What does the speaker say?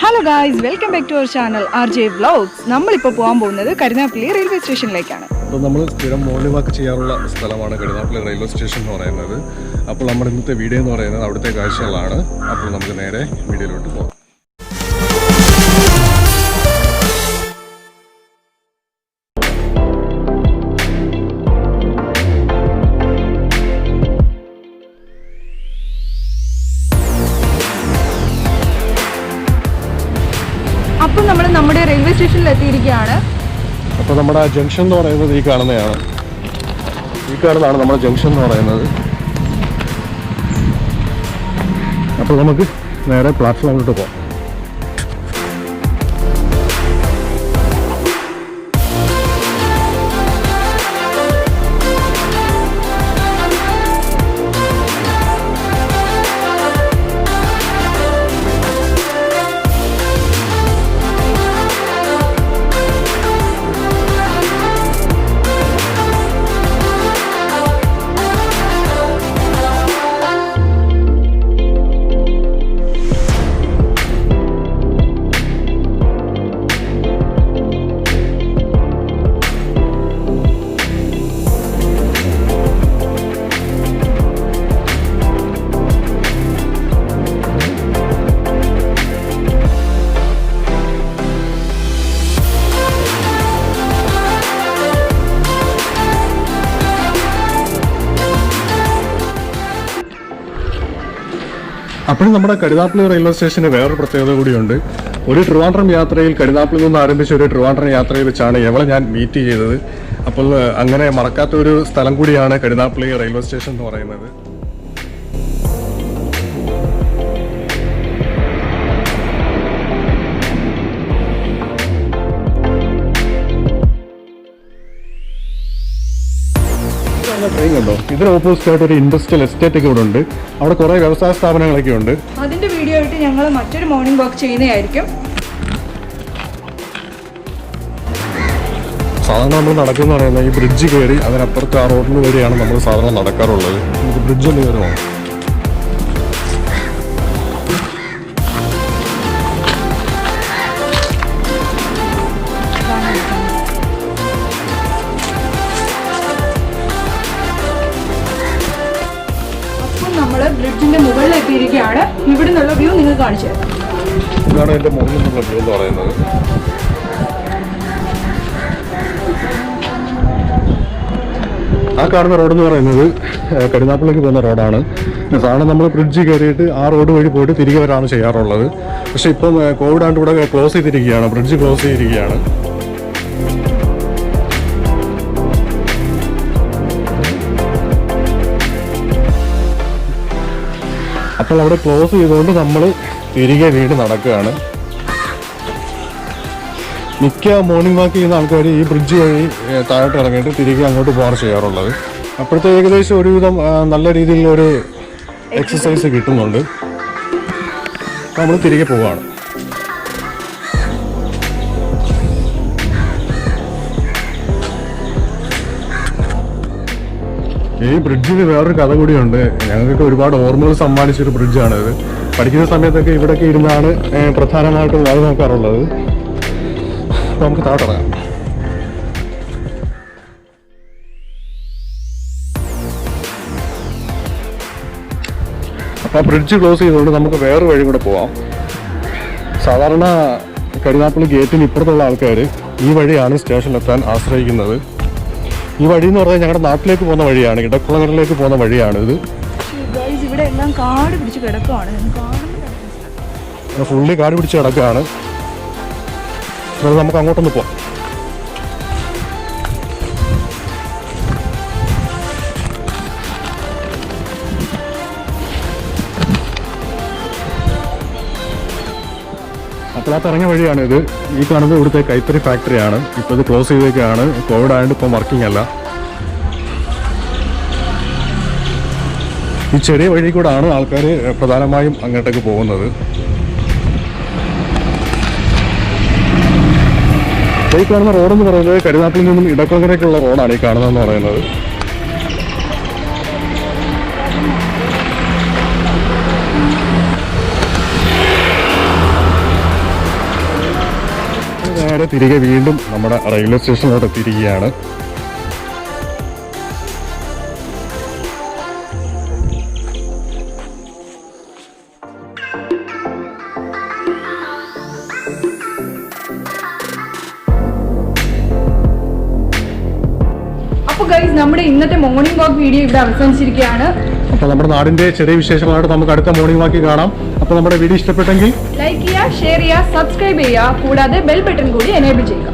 Hello guys, welcome back to our channel RJ VLOGZ. നമ്മളിപ്പോൾ പോകാൻ പോകുന്നത് കരുനാഗപ്പള്ളി റെയിൽവേ സ്റ്റേഷനിലേക്കാണ്. അപ്പോൾ നമ്മൾ സ്ഥിരം മോർണിംഗ് വാക്ക് ചെയ്യാറുള്ള സ്ഥലമാണ് കരുനാഗപ്പള്ളി റെയിൽവേ സ്റ്റേഷൻ എന്ന് പറയുന്നത്. അപ്പോൾ നമ്മുടെ ഇന്നത്തെ വീഡിയോ എന്ന് പറയുന്നത് അവിടുത്തെ കാഴ്ചകളാണ്. അപ്പോൾ നമുക്ക് നേരെ വീഡിയോയിലോട്ട് പോകാം. അപ്പോൾ നമ്മൾ നമ്മുടെ റെയിൽവേ സ്റ്റേഷനിൽ എത്തിയിരിക്കുകയാണ്. അപ്പോൾ നമ്മുടെ ജംഗ്ഷൻ എന്ന് പറയുന്നത് ഈ കാണുന്നതാണ്. ഈ കാണുന്നതാണ് നമ്മുടെ ജംഗ്ഷൻ എന്ന് പറയുന്നത്. അപ്പോൾ നമുക്ക് നേരെ പ്ലാറ്റ്ഫോമിലോട്ട് പോകാം. അപ്പോഴും നമ്മുടെ കരുനാഗപ്പള്ളി റെയിൽവേ സ്റ്റേഷന് വേറൊരു പ്രത്യേകത കൂടിയുണ്ട്. ഒരു ട്രിവാൻഡ്രം യാത്രയിൽ കരുനാഗപ്പള്ളിയിൽ നിന്ന് ആരംഭിച്ച ഒരു ട്രിവാൻഡ്രം യാത്രയിൽ വെച്ചാണ് എവളെ ഞാൻ മീറ്റ് ചെയ്തത്. അപ്പോൾ അങ്ങനെ മറക്കാത്തൊരു സ്ഥലം കൂടിയാണ് കരുനാഗപ്പള്ളി റെയിൽവേ സ്റ്റേഷൻ എന്ന് പറയുന്നത്. ട്രെയിൻ കണ്ടോ, ഇതിന് ഓപ്പോസിറ്റ് ആയിട്ട് ഒരു ഇൻഡസ്ട്രിയൽ എസ്റ്റേറ്റ് ഒക്കെ ഇവിടെ ഉണ്ട്. അവിടെ കുറെ വ്യവസായ സ്ഥാപനങ്ങളൊക്കെ ഉണ്ട്. അതിന്റെ വീഡിയോ ആയിട്ട് ഞങ്ങൾ മറ്റൊരു മോർണിംഗ് വാക്ക് ചെയ്യുന്നതായിരിക്കും. സാധാരണ നമ്മൾ നടക്കുന്ന പറയുന്നത് ഈ ബ്രിഡ്ജ് കയറി അതിനപ്പുറത്ത് ആ റോഡിന് വരെയാണ് നമ്മൾ സാധാരണ നടക്കാറുള്ളത്. നമുക്ക് ബ്രിഡ്ജ് ഒന്ന് കയറുമോ? ബ്രിഡ്ജിന്റെ മുകളിൽ എത്തിയിരിക്കുകയാണ്. ഇവിടെ നിന്നുള്ള വ്യൂ നിങ്ങൾ കാണിച്ചു തരാം. ഇതാണ് എന്റെ മുകളിൽ നിന്നുള്ള വ്യൂ എന്ന് പറയുന്നത്. ആ കാണുന്ന റോഡ് എന്ന് പറയുന്നത് കരുനാഗപ്പള്ളിക്ക് പോകുന്ന റോഡാണ്. സാധാരണ നമ്മൾ ബ്രിഡ്ജ് കയറിയിട്ട് ആ റോഡ് വഴി പോയിട്ട് തിരികെ വരാണ് ചെയ്യാറുള്ളത്. പക്ഷെ ഇപ്പം കോവിഡ് ആണ്ട് ഇവിടെ ക്ലോസ് ചെയ്തിരിക്കുകയാണ്, ബ്രിഡ്ജ് ക്ലോസ് ചെയ്തിരിക്കുകയാണ്. അപ്പോൾ അവിടെ ക്ലോസ് ചെയ്തുകൊണ്ട് നമ്മൾ തിരികെ വീട് നടക്കുകയാണ്. മിക്ക മോർണിംഗ് വാക്ക് ചെയ്യുന്ന ആൾക്കാർ ഈ ബ്രിഡ്ജ് വഴി താഴോട്ട് ഇറങ്ങിയിട്ട് തിരികെ അങ്ങോട്ട് പോകാൻ ചെയ്യാറുള്ളത്. അപ്പോഴത്തെ ഏകദേശം ഒരുവിധം നല്ല രീതിയിലൊരു എക്സസൈസ് കിട്ടുന്നുണ്ട്. നമ്മൾ തിരികെ പോവുകയാണ്. ഈ ബ്രിഡ്ജിന് വേറൊരു കഥ കൂടിയുണ്ട്. ഞങ്ങൾക്ക് ഒരുപാട് ഓർമ്മകൾ സമ്മാനിച്ചൊരു ബ്രിഡ്ജാണിത്. പഠിക്കുന്ന സമയത്തൊക്കെ ഇവിടെയൊക്കെ ഇരുന്നാണ് പ്രധാനമായിട്ടും വാഴ നോക്കാറുള്ളത്. അപ്പോൾ നമുക്ക് താഴത്തിറങ്ങാം. അപ്പോൾ ആ ബ്രിഡ്ജ് ക്ലോസ് ചെയ്തുകൊണ്ട് നമുക്ക് വേറൊരു വഴി കൂടെ പോവാം. സാധാരണ കരുനാഗപ്പള്ളി ഗേറ്റിന് ഇപ്പുറത്തുള്ള ആൾക്കാർ ഈ വഴിയാണ് സ്റ്റേഷനിലെത്താൻ ആശ്രയിക്കുന്നത്. ഈ വഴി എന്ന് പറഞ്ഞാൽ ഞങ്ങളുടെ നാട്ടിലേക്ക് പോകുന്ന വഴിയാണ്, ഇടക്കുളങ്ങളിലേക്ക് പോകുന്ന വഴിയാണ് ഇത്. ഇവിടെ എല്ലാം കാട് പിടിച്ച് കിടക്കുകയാണ്, ഫുള്ളി കാട് പിടിച്ച് കിടക്കുകയാണ്. നമുക്ക് അങ്ങോട്ടൊന്ന് പോവാം. അപ്പോൾ ആ ഇറങ്ങിയ വഴിയാണ് ഇത്. ഈ കാണുന്നത് ഇവിടുത്തെ കൈത്തറി ഫാക്ടറിയാണ്. ഇപ്പോൾ ഇത് ക്ലോസ് ചെയ്തേക്കാണ്, കോവിഡ് ആയതുകൊണ്ട് ഇപ്പം വർക്കിംഗ് അല്ല. ഈ ചെറിയ വഴി കൂടാണ് ആൾക്കാർ പ്രധാനമായും അങ്ങോട്ടേക്ക് പോകുന്നത്. ഈ കാണുന്ന റോഡെന്ന് പറയുന്നത് കരുനാഗപ്പള്ളിയിൽ നിന്നും ഇടക്കുളങ്ങരേക്കുള്ള റോഡാണ് ഈ കാണുന്നതെന്ന് പറയുന്നത്. അങ്ങനെ തിരികെ വീണ്ടും നമ്മുടെ റെയിൽവേ സ്റ്റേഷനിലോട്ട് എത്തിയിരിക്കുകയാണ്. അപ്പോൾ ഗൈസ്, നമ്മുടെ ഇന്നത്തെ മോർണിംഗ് വാക്ക് വീഡിയോ ഇവിടെ അവസാനിച്ചിരിക്കുകയാണ്. അപ്പോൾ നമ്മുടെ നാടിന്റെ ചെറിയ വിശേഷമായിട്ട് നമുക്ക് അടുത്ത മോർണിംഗ് വാക്കി കാണാം. അപ്പോൾ നമ്മുടെ വീഡിയോ ഇഷ്ടപ്പെട്ടെങ്കിൽ ലൈക്ക് ചെയ്യുക, ഷെയർ ചെയ്യുക, സബ്സ്ക്രൈബ് ചെയ്യുക, കൂടാതെ ബെൽ ബട്ടൺ കൂടി എനേബിൾ ചെയ്യുക.